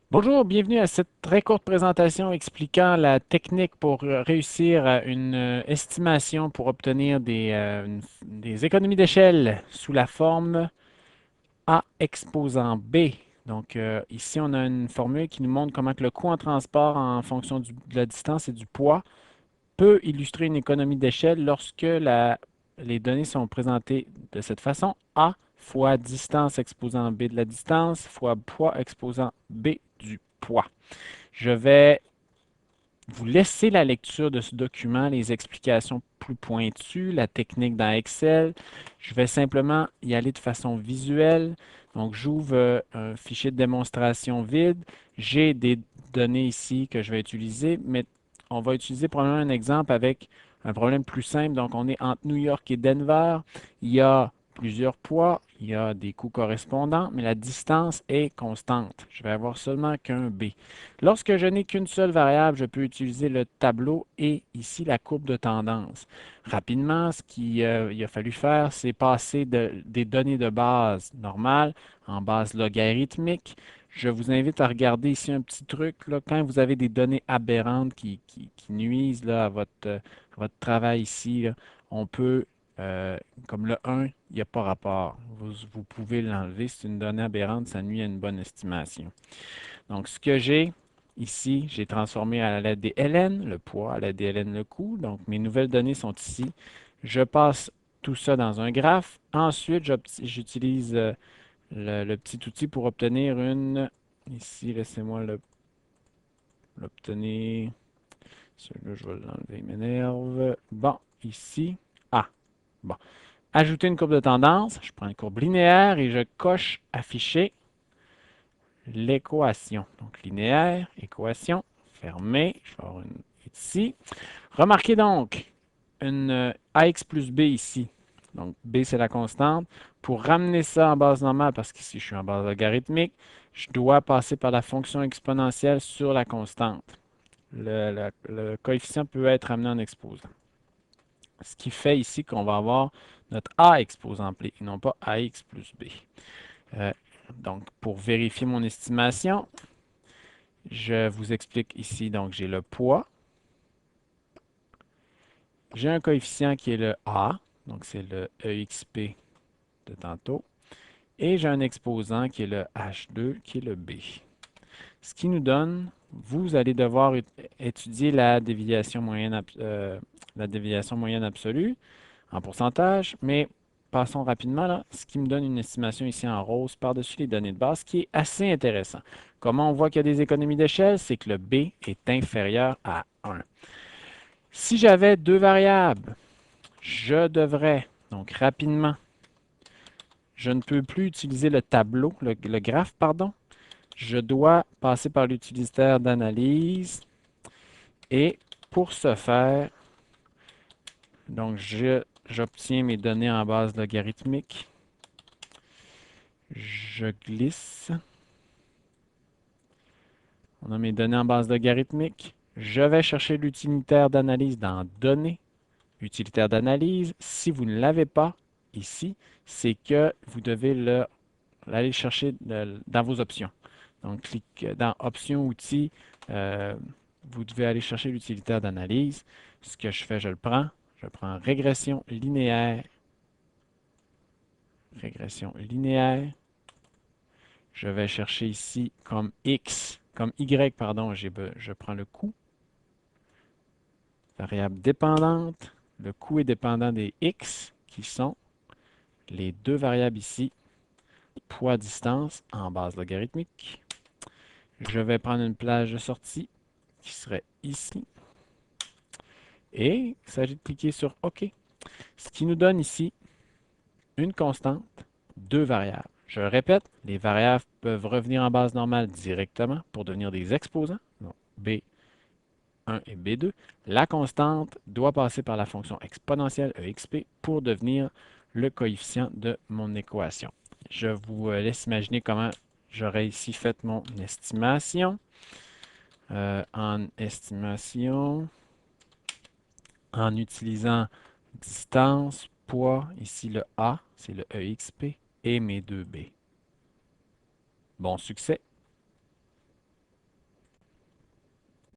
Bonjour, bienvenue à cette très courte présentation expliquant la technique pour réussir à une estimation pour obtenir des économies d'échelle sous la forme A exposant B. Donc ici, on a une formule qui nous montre comment que le coût en transport en fonction de la distance et du poids peut illustrer une économie d'échelle lorsque les données sont présentées de cette façon. A fois distance exposant B de la distance fois poids exposant B du poids. Je vais vous laisser la lecture de ce document, les explications plus pointues, la technique dans Excel. Je vais simplement y aller de façon visuelle. Donc, j'ouvre un fichier de démonstration vide. J'ai des données ici que je vais utiliser, mais on va utiliser probablement un exemple avec un problème plus simple. Donc, on est entre New York et Denver. Il y a plusieurs poids, il y a des coûts correspondants, mais la distance est constante. Je vais avoir seulement qu'un B. Lorsque je n'ai qu'une seule variable, je peux utiliser le tableau et ici la courbe de tendance. Rapidement, ce qu'il a fallu faire, c'est passer des données de base normale en base logarithmique. Je vous invite à regarder ici un petit truc, là, quand vous avez des données aberrantes qui nuisent là, à votre travail ici, là, on peut, comme le 1, il n'y a pas rapport. Vous pouvez l'enlever. C'est une donnée aberrante, ça nuit à une bonne estimation. Donc, ce que j'ai ici, j'ai transformé à l'aide des ln, le poids, à l'aide des ln, le coût. Donc, mes nouvelles données sont ici. Je passe tout ça dans un graphe. Ensuite, j'utilise le petit outil pour obtenir une... Ici, laissez-moi l'obtenir. Celui-là, je vais l'enlever, il m'énerve. Bon, ici. Ah, bon. Ajouter une courbe de tendance. Je prends une courbe linéaire et je coche afficher l'équation. Donc, linéaire, équation, fermée. Je vais avoir une ici. Remarquez donc une AX plus B ici. Donc, B, c'est la constante. Pour ramener ça en base normale, parce qu'ici, je suis en base logarithmique, je dois passer par la fonction exponentielle sur la constante. Le coefficient peut être amené en exposant. Ce qui fait ici qu'on va avoir notre A exposant B et non pas AX plus B. Euh, donc, pour vérifier mon estimation, je vous explique ici, donc j'ai le poids, j'ai un coefficient qui est le A, donc c'est le EXP de tantôt, et j'ai un exposant qui est le H2, qui est le B. Ce qui nous donne, vous allez devoir étudier la déviation moyenne absolue en pourcentage, mais passons rapidement là. Ce qui me donne une estimation ici en rose par-dessus les données de base, qui est assez intéressant. Comment on voit qu'il y a des économies d'échelle? C'est que le B est inférieur à 1. Si j'avais deux variables, je devrais, donc rapidement, je ne peux plus utiliser le tableau, le graphe, pardon. Je dois passer par l'utilitaire d'analyse et pour ce faire, donc j'obtiens mes données en base logarithmique. Je glisse. On a mes données en base logarithmique. Je vais chercher l'utilitaire d'analyse dans Données. Utilitaire d'analyse. Si vous ne l'avez pas ici, c'est que vous devez l'aller chercher dans vos options. Donc, clique dans Options, Outils. euh, vous devez aller chercher l'utilitaire d'analyse. Ce que je fais, je le prends. Je prends régression linéaire. Régression linéaire. Je vais chercher ici comme X, comme Y, pardon, je prends le coût. Variable dépendante. Le coût est dépendant des X, qui sont les deux variables ici, poids, distance, en base logarithmique. Je vais prendre une plage de sortie, qui serait ici. Et il s'agit de cliquer sur OK. Ce qui nous donne ici une constante, deux variables. Je répète, les variables peuvent revenir en base normale directement pour devenir des exposants. Donc, B1 et B2. La constante doit passer par la fonction exponentielle EXP pour devenir le coefficient de mon équation. Je vous laisse imaginer comment j'aurais ici fait mon estimation. En estimation, en utilisant distance, poids, ici le A, c'est le EXP, et mes deux B. Bon succès!